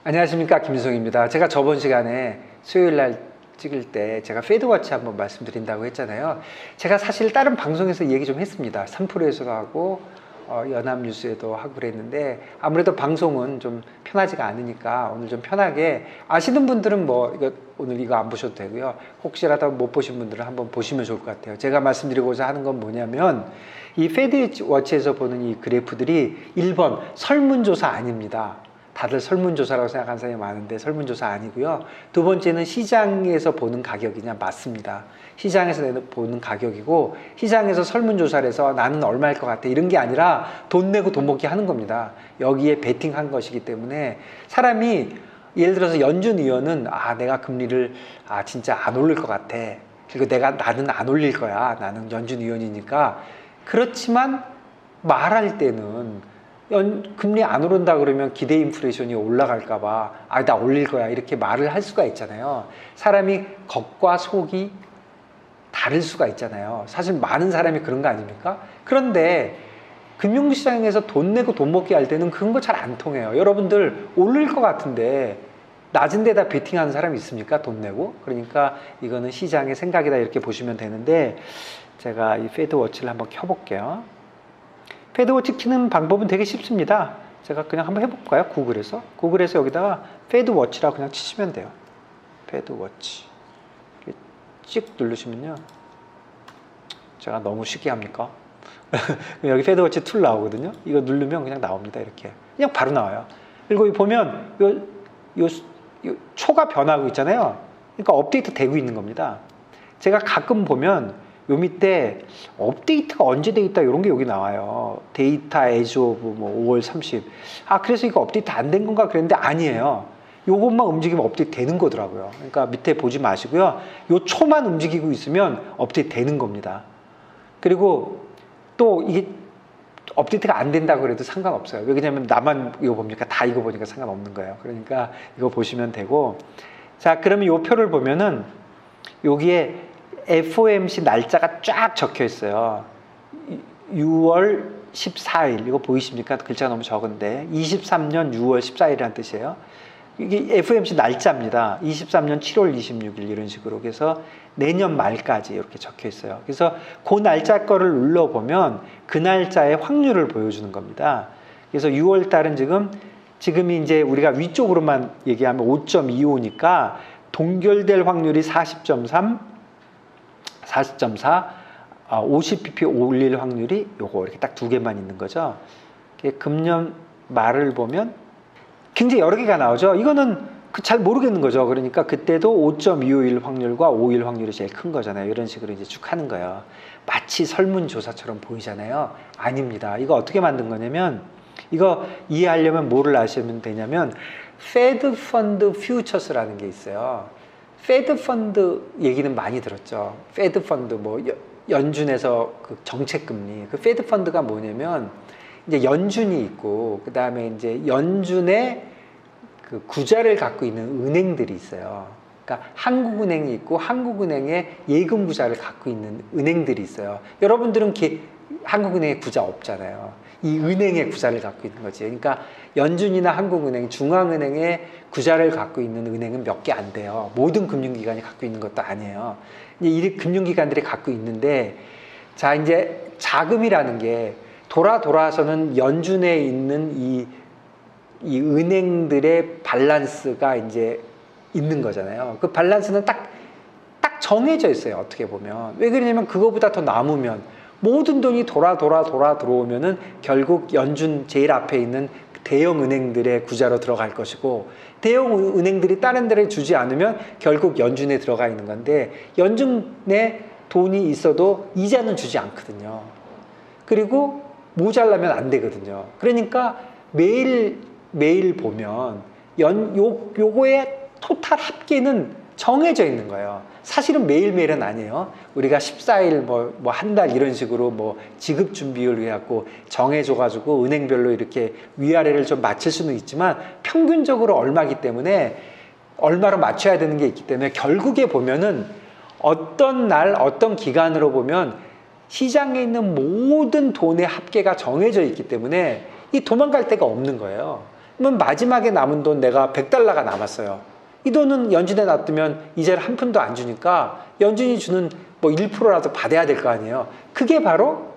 안녕하십니까, 김윤성입니다. 제가 저번 시간에 수요일 날 찍을 때 제가 페드워치 한번 말씀드린다고 했잖아요. 제가 사실 다른 방송에서 얘기 좀 했습니다. 3프로에서도 하고 연합뉴스에도 하고 그랬는데, 아무래도 방송은 좀 편하지가 않으니까 오늘 좀 편하게, 아시는 분들은 오늘 이거 안 보셔도 되고요. 혹시라도 못 보신 분들은 한번 보시면 좋을 것 같아요. 제가 말씀드리고자 하는 건 뭐냐면, 이 페드워치에서 보는 이 그래프들이 1번 설문조사 아닙니다. 다들 설문조사라고 생각하는 사람이 많은데 설문조사 아니고요. 두 번째는 시장에서 보는 가격이냐, 맞습니다. 시장에서 보는 가격이고, 시장에서 설문조사를 해서 나는 얼마일 것 같아 이런 게 아니라 돈 내고 돈 먹기 하는 겁니다. 여기에 베팅한 것이기 때문에, 사람이 예를 들어서 연준 의원은 내가 금리를 진짜 안 올릴 것 같아, 그리고 나는 안 올릴 거야, 나는 연준 의원이니까. 그렇지만 말할 때는 금리 안 오른다 그러면 기대 인플레이션이 올라갈까봐 나 올릴 거야 이렇게 말을 할 수가 있잖아요. 사람이 겉과 속이 다를 수가 있잖아요. 사실 많은 사람이 그런 거 아닙니까? 그런데 금융시장에서 돈 내고 돈 먹기 할 때는 그런 거 잘 안 통해요. 여러분들 올릴 것 같은데 낮은 데다 베팅하는 사람이 있습니까? 돈 내고. 그러니까 이거는 시장의 생각이다 이렇게 보시면 되는데, 제가 이 페드워치를 한번 켜볼게요. 페드워치 키는 방법은 되게 쉽습니다. 제가 그냥 한번 해볼까요? 구글에서 여기다가 페드워치라고 그냥 치시면 돼요. 페드워치 찍 누르시면요, 제가 너무 쉽게 합니까? 여기 페드워치 툴 나오거든요. 이거 누르면 그냥 나옵니다. 이렇게 그냥 바로 나와요. 그리고 보면 요 초가 변하고 있잖아요. 그러니까 업데이트 되고 있는 겁니다. 제가 가끔 보면 요 밑에 업데이트가 언제 돼 있다 이런 게 여기 나와요. 데이터 에즈 오브 5월 30. 그래서 이거 업데이트 안 된 건가 그랬는데 아니에요. 요것만 움직이면 업데이트 되는 거더라고요. 그러니까 밑에 보지 마시고요. 요 초만 움직이고 있으면 업데이트 되는 겁니다. 그리고 또 이게 업데이트가 안 된다고 그래도 상관없어요. 왜냐면 나만 이거 봅니까? 다 이거 보니까 상관없는 거예요. 그러니까 이거 보시면 되고, 자, 그러면 요 표를 보면은 여기에 FOMC 날짜가 쫙 적혀 있어요. 6월 14일, 이거 보이십니까? 글자가 너무 적은데 23년 6월 14일이라는 뜻이에요. 이게 FOMC 날짜입니다. 23년 7월 26일 이런 식으로. 그래서 내년 말까지 이렇게 적혀 있어요. 그래서 그 날짜 거를 눌러보면 그 날짜의 확률을 보여주는 겁니다. 그래서 6월 달은 지금이 이제 우리가 위쪽으로만 얘기하면 5.25니까 동결될 확률이 40.3, 40.4, 50bp 올릴 확률이 요거 이렇게 딱 두 개만 있는 거죠. 금년 말을 보면 굉장히 여러 개가 나오죠. 이거는 잘 모르겠는 거죠. 그러니까 그때도 5.25일 확률과 5일 확률이 제일 큰 거잖아요. 이런 식으로 이제 쭉 하는 거예요. 마치 설문조사처럼 보이잖아요. 아닙니다. 이거 어떻게 만든 거냐면, 이거 이해하려면 뭐를 아시면 되냐면, 페드 펀드 퓨처스라는 게 있어요. 페드 펀드 얘기는 많이 들었죠. 페드 펀드, 연준에서 그 정책금리. 그 페드 펀드가 뭐냐면, 이제 연준이 있고, 그 다음에 이제 연준의 그 구자를 갖고 있는 은행들이 있어요. 그러니까 한국은행이 있고, 한국은행의 예금 구자를 갖고 있는 은행들이 있어요. 여러분들은 한국은행에 구자 없잖아요. 이 은행의 구자를 갖고 있는 거지. 그러니까 연준이나 한국은행, 중앙은행의 구자를 갖고 있는 은행은 몇 개 안 돼요. 모든 금융기관이 갖고 있는 것도 아니에요. 이 금융기관들이 갖고 있는데, 자, 이제 자금이라는 게 돌아서는 연준에 있는 이 은행들의 밸런스가 이제 있는 거잖아요. 그 밸런스는 딱 정해져 있어요. 어떻게 보면. 왜 그러냐면 그거보다 더 남으면 모든 돈이 들어오면은 결국 연준 제일 앞에 있는 대형 은행들의 구자로 들어갈 것이고, 대형 은행들이 다른 데를 주지 않으면 결국 연준에 들어가 있는 건데, 연준에 돈이 있어도 이자는 주지 않거든요. 그리고 모자라면 안 되거든요. 그러니까 매일 보면 요거의 토탈 합계는 정해져 있는 거예요. 사실은 매일매일은 아니에요. 우리가 14일 한 달 이런 식으로 지급 준비율 해갖고 정해줘가지고 은행별로 이렇게 위아래를 좀 맞출 수는 있지만, 평균적으로 얼마기 때문에 얼마로 맞춰야 되는 게 있기 때문에, 결국에 보면은 어떤 날 어떤 기간으로 보면 시장에 있는 모든 돈의 합계가 정해져 있기 때문에 이 도망갈 데가 없는 거예요. 그러면 마지막에 남은 돈 내가 $100가 남았어요. 이 돈은 연준에 놔두면 이자를 한 푼도 안 주니까 연준이 주는 뭐 1%라도 받아야 될 거 아니에요. 그게 바로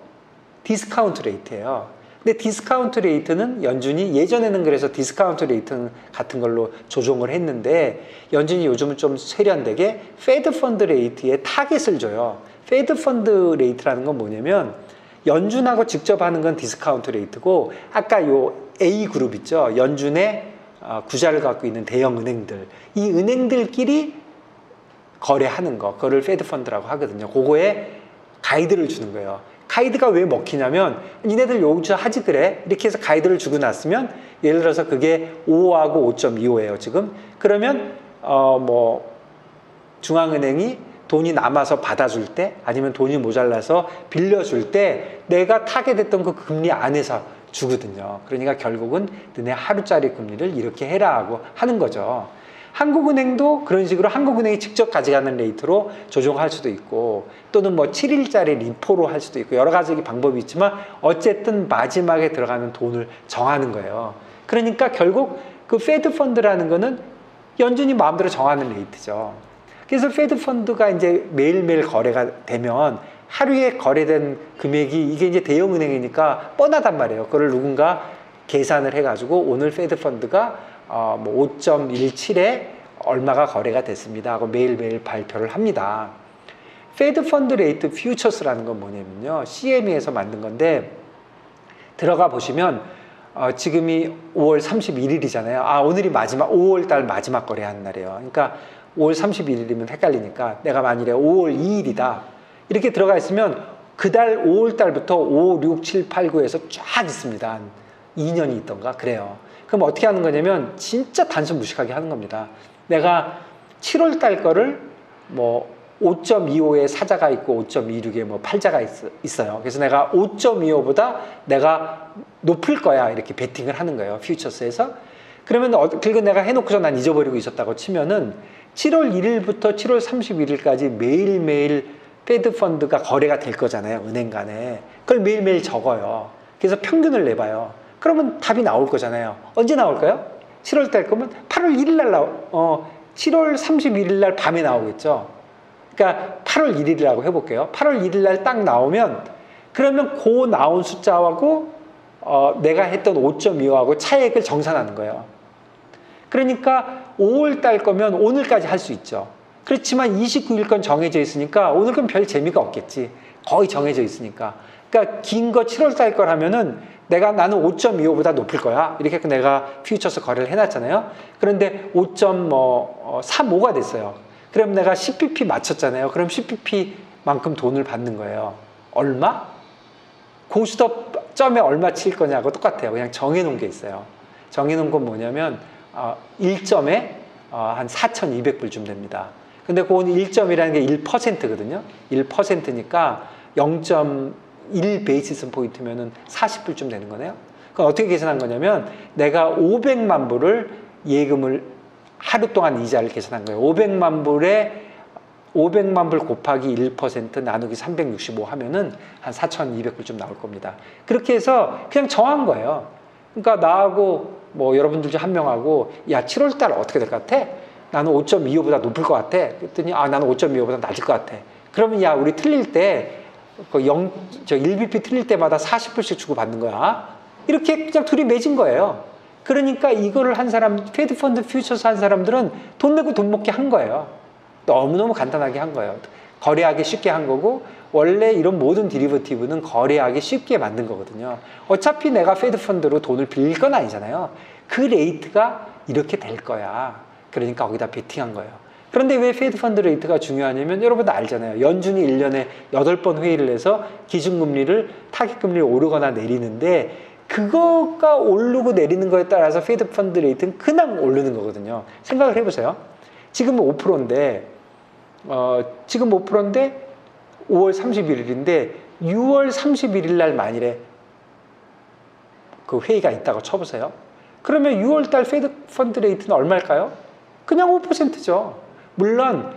디스카운트 레이트예요. 근데 디스카운트 레이트는 연준이 예전에는 그래서 디스카운트 레이트 같은 걸로 조정을 했는데 연준이 요즘은 좀 세련되게 페드 펀드 레이트에 타겟을 줘요. 페드 펀드 레이트라는 건 뭐냐면 연준하고 직접 하는 건 디스카운트 레이트고 아까 요 A 그룹 있죠. 연준의 구자를 갖고 있는 대형 은행들. 이 은행들끼리 거래하는 거. 그거를 페드 펀드라고 하거든요. 그거에 가이드를 주는 거예요. 가이드가 왜 먹히냐면 니네들 여기서 하지 그래 이렇게 해서 가이드를 주고 났으면 예를 들어서 그게 5하고 5.25예요 지금. 그러면 뭐 중앙은행이 돈이 남아서 받아줄 때 아니면 돈이 모자라서 빌려줄 때 내가 타겟했던 그 금리 안에서 주거든요. 그러니까 결국은 너네 하루짜리 금리를 이렇게 해라 하고 하는 거죠. 한국은행도 그런 식으로 한국은행이 직접 가져가는 레이트로 조정할 수도 있고 또는 뭐 7일짜리 리포로 할 수도 있고 여러 가지 방법이 있지만 어쨌든 마지막에 들어가는 돈을 정하는 거예요. 그러니까 결국 그 페드 펀드라는 거는 연준이 마음대로 정하는 레이트죠. 그래서 페드 펀드가 이제 매일매일 거래가 되면 하루에 거래된 금액이 이게 이제 대형은행이니까 뻔하단 말이에요. 그걸 누군가 계산을 해가지고 오늘 페드 펀드가 뭐 5.17에 얼마가 거래가 됐습니다 하고 매일매일 발표를 합니다. 페드 펀드 레이트 퓨처스라는 건 뭐냐면요. CME에서 만든 건데 들어가 보시면 지금이 5월 31일이잖아요. 오늘이 마지막 5월 달 마지막 거래하는 날이에요. 그러니까 5월 31일이면 헷갈리니까 내가 만일에 5월 2일이다 이렇게 들어가 있으면 그달 5월 달부터 5, 6, 7, 8, 9에서 쫙 있습니다. 한 2년이 있던가 그래요. 그럼 어떻게 하는 거냐면 진짜 단순 무식하게 하는 겁니다. 내가 7월 달 거를 뭐 5.25에 사자가 있고 5.26에 뭐 팔자가 있어요. 그래서 내가 5.25보다 내가 높을 거야 이렇게 베팅을 하는 거예요. 퓨처스에서. 그러면 그리고 내가 해놓고서 난 잊어버리고 있었다고 치면은 7월 1일부터 7월 31일까지 매일매일 페드 펀드가 거래가 될 거잖아요. 은행 간에. 그걸 매일매일 적어요. 그래서 평균을 내봐요. 그러면 답이 나올 거잖아요. 언제 나올까요? 7월 달 거면 8월 1일 날 7월 31일 날 밤에 나오겠죠. 그러니까 8월 1일이라고 해볼게요. 8월 1일 날 딱 나오면 그러면 그 나온 숫자하고 내가 했던 5.25하고 차액을 정산하는 거예요. 그러니까 5월 달 거면 오늘까지 할 수 있죠. 그렇지만 29일 건 정해져 있으니까 오늘 건 별 재미가 없겠지. 거의 정해져 있으니까. 그러니까 긴 거 7월 달 거라면은 나는 5.25보다 높을 거야. 이렇게 내가 퓨처스 거래를 해놨잖아요. 그런데 5.35가 됐어요. 그럼 내가 10pp 맞췄잖아요. 그럼 10pp만큼 돈을 받는 거예요. 얼마? 고스톱 점에 얼마 칠 거냐고 똑같아요. 그냥 정해놓은 게 있어요. 정해놓은 건 뭐냐면 1점에 한 4,200불쯤 됩니다. 근데 그건 1점이라는 게 1%거든요. 1%니까 0.1 베이시스 포인트면은 40불쯤 되는 거네요. 그럼 어떻게 계산한 거냐면 내가 500만 불을 예금을 하루 동안 이자를 계산한 거예요. 500만 불 곱하기 1% 나누기 365 하면은 한 4,200불쯤 나올 겁니다. 그렇게 해서 그냥 정한 거예요. 그러니까 나하고 뭐 여러분들 중 한 명하고 야 7월 달 어떻게 될 것 같아? 나는 5.25보다 높을 것 같아. 그랬더니 나는 5.25보다 낮을 것 같아. 그러면 야 우리 틀릴 때 1bp 틀릴 때마다 40불씩 주고 받는 거야. 이렇게 그냥 둘이 맺은 거예요. 그러니까 이거를 한 사람, 페드 펀드 퓨처스 한 사람들은 돈 내고 돈 먹게 한 거예요. 너무너무 간단하게 한 거예요. 거래하기 쉽게 한 거고 원래 이런 모든 디리버티브는 거래하기 쉽게 만든 거거든요. 어차피 내가 페드 펀드로 돈을 빌릴 건 아니잖아요. 그 레이트가 이렇게 될 거야. 그러니까 거기다 베팅한 거예요. 그런데 왜 페드 펀드 레이트가 중요하냐면 여러분도 알잖아요. 연준이 1년에 8번 회의를 해서 기준금리를 타깃금리를 오르거나 내리는데 그거가 오르고 내리는 거에 따라서 페드 펀드 레이트는 그냥 오르는 거거든요. 생각을 해보세요. 지금 5%인데 지금 5%인데 5월 31일인데 6월 31일 날 만일에 그 회의가 있다고 쳐보세요. 그러면 6월 달 페드 펀드 레이트는 얼마일까요? 그냥 5%죠. 물론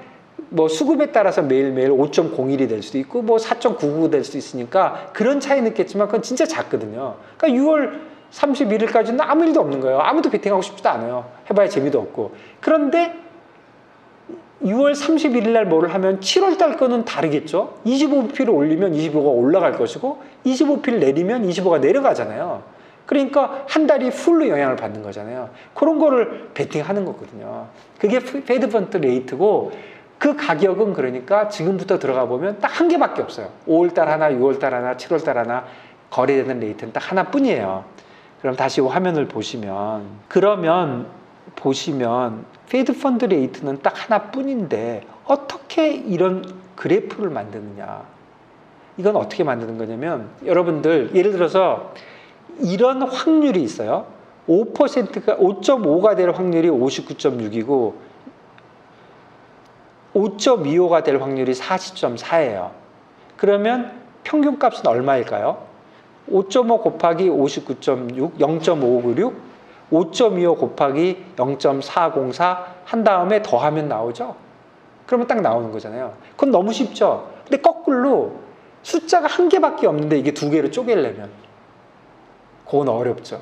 뭐 수급에 따라서 매일매일 5.01이 될 수도 있고 뭐 4.99 될 수도 있으니까 그런 차이는 있겠지만 그건 진짜 작거든요. 그러니까 6월 31일까지는 아무 일도 없는 거예요. 아무도 베팅하고 싶지도 않아요. 해봐야 재미도 없고. 그런데 6월 31일 날 뭐를 하면 7월 달 거는 다르겠죠. 25p를 올리면 25가 올라갈 것이고 25p를 내리면 25가 내려가잖아요. 그러니까 한 달이 풀로 영향을 받는 거잖아요. 그런 거를 베팅하는 거거든요. 그게 페드 펀드 레이트고, 그 가격은 그러니까 지금부터 들어가 보면 딱 한 개밖에 없어요. 5월달 하나, 6월달 하나, 7월달 하나 거래되는 레이트는 딱 하나뿐이에요. 그럼 다시 화면을 보시면, 그러면 보시면 페드 펀드 레이트는 딱 하나뿐인데 어떻게 이런 그래프를 만드느냐. 이건 어떻게 만드는 거냐면, 여러분들 예를 들어서 이런 확률이 있어요. 5%가 5.5가 될 확률이 59.6이고 5.25가 될 확률이 40.4예요. 그러면 평균값은 얼마일까요? 5.5 곱하기 59.6, 0.596, 5.25 곱하기 0.404 한 다음에 더하면 나오죠? 그러면 딱 나오는 거잖아요. 그건 너무 쉽죠? 근데 거꾸로 숫자가 한 개밖에 없는데 이게 두 개로 쪼개려면 그건 어렵죠.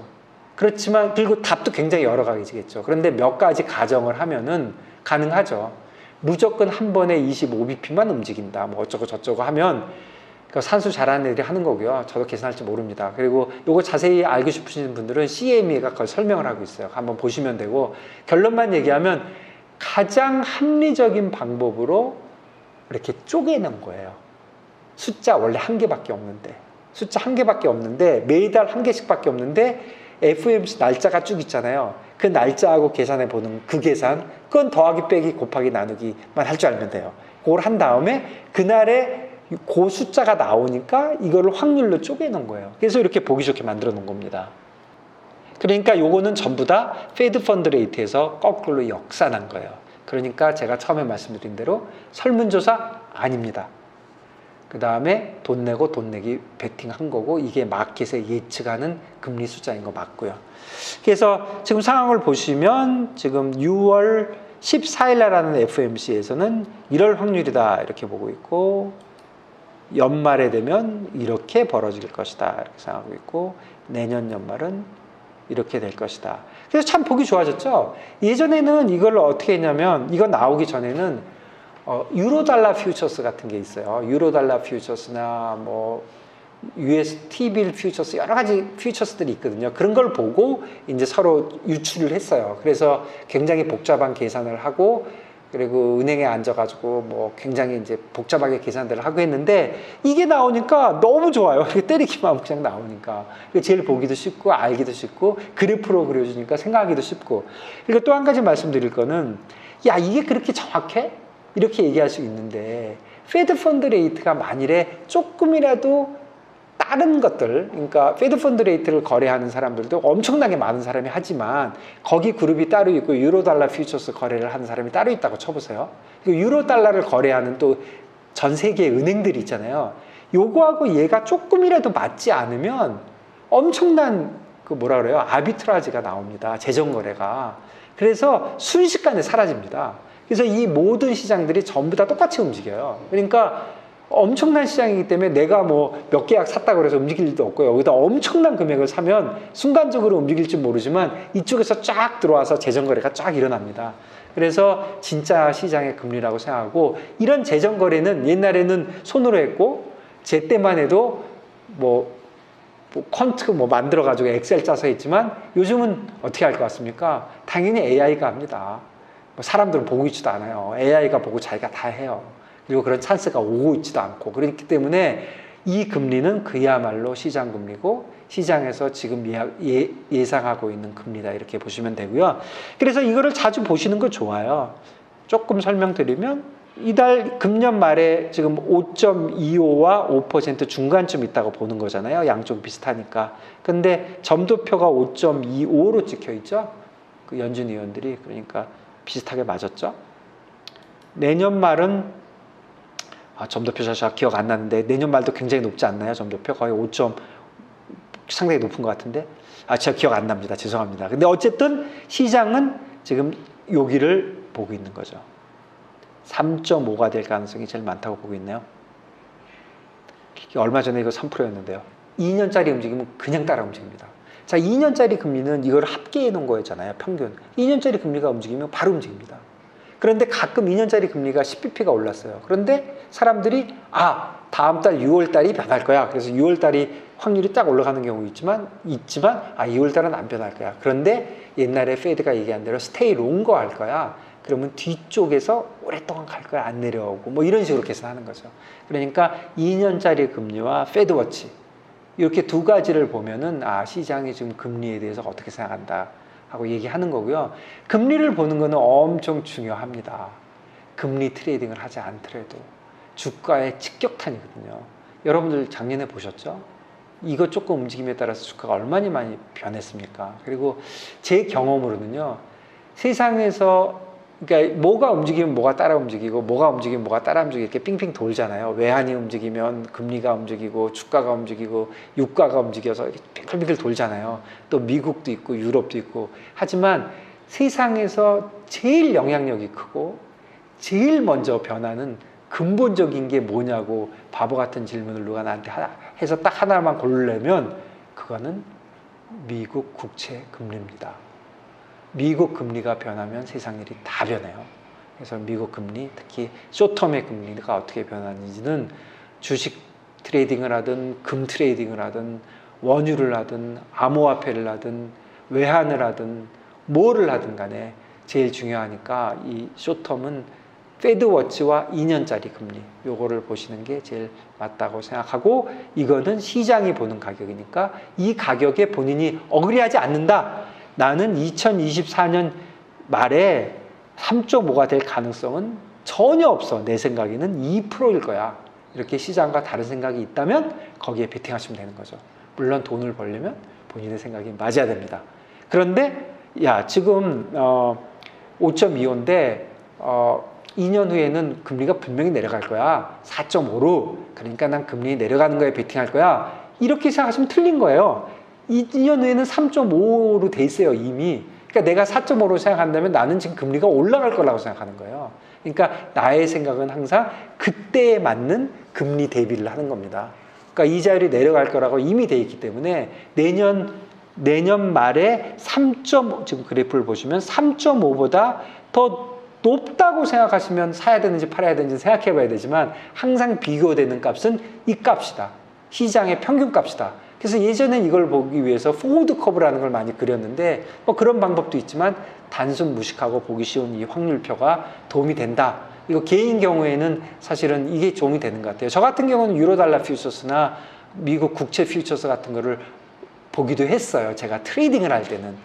그렇지만, 그리고 답도 굉장히 여러 가지겠죠. 그런데 몇 가지 가정을 하면은 가능하죠. 무조건 한 번에 25bp만 움직인다. 뭐 어쩌고 저쩌고 하면 산수 잘하는 애들이 하는 거고요. 저도 계산할 줄 모릅니다. 그리고 이거 자세히 알고 싶으신 분들은 CME가 그걸 설명을 하고 있어요. 한번 보시면 되고, 결론만 얘기하면 가장 합리적인 방법으로 이렇게 쪼개는 거예요. 숫자 원래 한 개밖에 없는데. 숫자 한 개밖에 없는데 매달 한 개씩밖에 없는데 FOMC 날짜가 쭉 있잖아요. 그 날짜하고 계산해 보는 그 계산, 그건 더하기 빼기 곱하기 나누기만 할 줄 알면 돼요. 그걸 한 다음에 그날에 그 숫자가 나오니까 이거를 확률로 쪼개는 거예요. 그래서 이렇게 보기 좋게 만들어 놓은 겁니다. 그러니까 요거는 전부 다 페드 펀드 레이트에서 거꾸로 역산한 거예요. 그러니까 제가 처음에 말씀드린 대로 설문조사 아닙니다. 그 다음에 돈 내고 돈 내기 베팅한 거고, 이게 마켓에 예측하는 금리 숫자인 거 맞고요. 그래서 지금 상황을 보시면 지금 6월 14일 날 하는 FOMC에서는 이럴 확률이다 이렇게 보고 있고, 연말에 되면 이렇게 벌어질 것이다 이렇게 생각하고 있고, 내년 연말은 이렇게 될 것이다. 그래서 참 보기 좋아졌죠. 예전에는 이걸 어떻게 했냐면, 이거 나오기 전에는 유로달러 퓨처스 같은 게 있어요. 유로달러 퓨처스나 뭐 US T빌 퓨처스, 여러 가지 퓨처스들이 있거든요. 그런 걸 보고 이제 서로 유출을 했어요. 그래서 굉장히 복잡한 계산을 하고, 그리고 은행에 앉아가지고 뭐 굉장히 이제 복잡하게 계산들을 하고 했는데, 이게 나오니까 너무 좋아요. 이렇게 때리기만 하면 그냥 나오니까. 제일 보기도 쉽고 알기도 쉽고 그래프로 그려주니까 생각하기도 쉽고. 그리고 또 한 가지 말씀드릴 거는, 야, 이게 그렇게 정확해? 이렇게 얘기할 수 있는데, 페드 펀드 레이트가 만일에 조금이라도 다른 것들, 그러니까 페드 펀드 레이트를 거래하는 사람들도 엄청나게 많은 사람이 하지만 거기 그룹이 따로 있고 유로 달러 퓨처스 거래를 하는 사람이 따로 있다고 쳐보세요. 유로 달러를 거래하는 또 전 세계 은행들이 있잖아요. 요거하고 얘가 조금이라도 맞지 않으면 엄청난 그 뭐라 그래요? 아비트라지가 나옵니다. 재정거래가. 그래서 순식간에 사라집니다. 그래서 이 모든 시장들이 전부 다 똑같이 움직여요. 그러니까 엄청난 시장이기 때문에 내가 뭐 몇 계약 샀다고 해서 움직일 일도 없고요. 여기다 엄청난 금액을 사면 순간적으로 움직일지 모르지만 이쪽에서 쫙 들어와서 재정거래가 쫙 일어납니다. 그래서 진짜 시장의 금리라고 생각하고, 이런 재정거래는 옛날에는 손으로 했고, 제 때만 해도 뭐 퀀트 뭐 만들어가지고 엑셀 짜서 했지만, 요즘은 어떻게 할 것 같습니까? 당연히 AI가 합니다. 사람들은 보고 있지도 않아요. AI가 보고 자기가 다 해요. 그리고 그런 찬스가 오고 있지도 않고. 그렇기 때문에 이 금리는 그야말로 시장 금리고, 시장에서 지금 예상하고 있는 금리다 이렇게 보시면 되고요. 그래서 이거를 자주 보시는 거 좋아요. 조금 설명드리면, 이달 금년 말에 지금 5.25와 5% 중간쯤 있다고 보는 거잖아요. 양쪽 비슷하니까. 근데 점도표가 5.25로 찍혀 있죠. 그 연준 위원들이. 그러니까 비슷하게 맞았죠. 내년 말은 점도표 잘 기억 안 나는데, 내년 말도 굉장히 높지 않나요? 점도표 거의 5점, 상당히 높은 것 같은데, 제가 기억 안 납니다. 죄송합니다. 근데 어쨌든 시장은 지금 여기를 보고 있는 거죠. 3.5가 될 가능성이 제일 많다고 보고 있네요. 얼마 전에 이거 3%였는데요. 2년짜리 움직이면 그냥 따라 움직입니다. 자, 2년짜리 금리는 이걸 합계해 놓은 거였잖아요. 평균. 2년짜리 금리가 움직이면 바로 움직입니다. 그런데 가끔 2년짜리 금리가 10bp가 올랐어요. 그런데 사람들이 다음 달 6월 달이 변할 거야. 그래서 6월 달이 확률이 딱 올라가는 경우 있지만 2월 달은 안 변할 거야. 그런데 옛날에 페드가 얘기한 대로 스테이 롱거 할 거야. 그러면 뒤쪽에서 오랫동안 갈 거야. 안 내려오고 뭐 이런 식으로 계산하는 거죠. 그러니까 2년짜리 금리와 페드워치 이렇게 두 가지를 보면은 시장이 지금 금리에 대해서 어떻게 생각한다 하고 얘기하는 거고요. 금리를 보는 거는 엄청 중요합니다. 금리 트레이딩을 하지 않더라도 주가의 직격탄이거든요. 여러분들 작년에 보셨죠? 이거 조금 움직임에 따라서 주가가 얼마나 많이 변했습니까? 그리고 제 경험으로는요, 세상에서 그러니까 뭐가 움직이면 뭐가 따라 움직이고 뭐가 움직이면 뭐가 따라 움직이고 이렇게 빙빙 돌잖아요. 외환이 움직이면 금리가 움직이고 주가가 움직이고 유가가 움직여서 이렇게 빙글빙글 돌잖아요. 또 미국도 있고 유럽도 있고. 하지만 세상에서 제일 영향력이 크고 제일 먼저 변하는 근본적인 게 뭐냐고 바보 같은 질문을 누가 나한테 해서 딱 하나만 고르려면 그거는 미국 국채 금리입니다. 미국 금리가 변하면 세상 일이 다 변해요. 그래서 미국 금리, 특히 숏텀의 금리가 어떻게 변하는지는 주식 트레이딩을 하든 금 트레이딩을 하든 원유를 하든 암호화폐를 하든 외환을 하든 뭐를 하든 간에 제일 중요하니까 이 숏텀은 페드워치와 2년짜리 금리 요거를 보시는 게 제일 맞다고 생각하고, 이거는 시장이 보는 가격이니까 이 가격에 본인이 어그리하지 않는다. 나는 2024년 말에 3.5가 될 가능성은 전혀 없어. 내 생각에는 2%일 거야. 이렇게 시장과 다른 생각이 있다면 거기에 베팅하시면 되는 거죠. 물론 돈을 벌려면 본인의 생각이 맞아야 됩니다. 그런데 지금 5.25인데 2년 후에는 금리가 분명히 내려갈 거야. 4.5로. 그러니까 난 금리 내려가는 거에 베팅할 거야. 이렇게 생각하시면 틀린 거예요. 2년 후에는 3.5로 돼 있어요, 이미. 그러니까 내가 4.5로 생각한다면 나는 지금 금리가 올라갈 거라고 생각하는 거예요. 그러니까 나의 생각은 항상 그때에 맞는 금리 대비를 하는 겁니다. 그러니까 이자율이 내려갈 거라고 이미 돼 있기 때문에 내년 말에 지금 그래프를 보시면 3.5보다 더 높다고 생각하시면 사야 되는지 팔아야 되는지 생각해 봐야 되지만 항상 비교되는 값은 이 값이다. 시장의 평균 값이다. 그래서 예전에 이걸 보기 위해서 포워드 커브라는 걸 많이 그렸는데 뭐 그런 방법도 있지만 단순 무식하고 보기 쉬운 이 확률표가 도움이 된다. 이거 개인 경우에는 사실은 이게 도움이 되는 것 같아요. 저 같은 경우는 유로달러 퓨처스나 미국 국채 퓨처스 같은 거를 보기도 했어요. 제가 트레이딩을 할 때는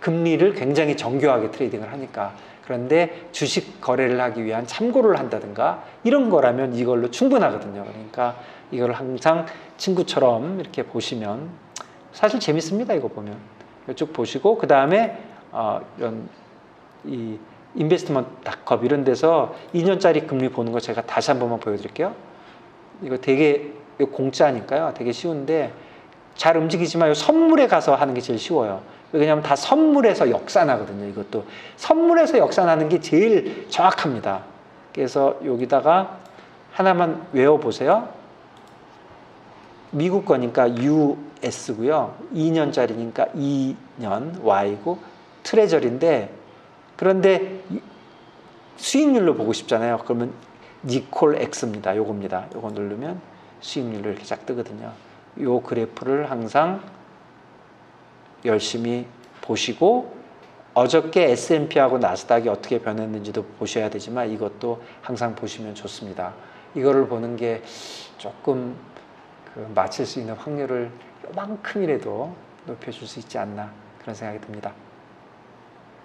금리를 굉장히 정교하게 트레이딩을 하니까. 그런데 주식 거래를 하기 위한 참고를 한다든가 이런 거라면 이걸로 충분하거든요. 그러니까 이걸 항상 친구처럼 이렇게 보시면 사실 재밌습니다. 이거 보면 쭉 보시고 그 다음에 이런 이 인베스트먼트닷컴 이런 데서 2년짜리 금리 보는 거 제가 다시 한 번만 보여드릴게요. 이거 되게 공짜니까요. 되게 쉬운데 잘 움직이지만 선물에 가서 하는 게 제일 쉬워요. 왜냐하면 다 선물에서 역산하거든요. 이것도 선물에서 역산하는 게 제일 정확합니다. 그래서 여기다가 하나만 외워보세요. 미국 거니까 US고요. 2년짜리니까 2년 Y고 트레저리인데, 그런데 수익률로 보고 싶잖아요. 그러면 니콜 X입니다. 요겁니다. 요거 누르면 수익률로 이렇게 쫙 뜨거든요. 요 그래프를 항상 열심히 보시고 어저께 S&P하고 나스닥이 어떻게 변했는지도 보셔야 되지만 이것도 항상 보시면 좋습니다. 이거를 보는 게 조금 맞힐 수 있는 확률을 요만큼이라도 높여줄 수 있지 않나 그런 생각이 듭니다.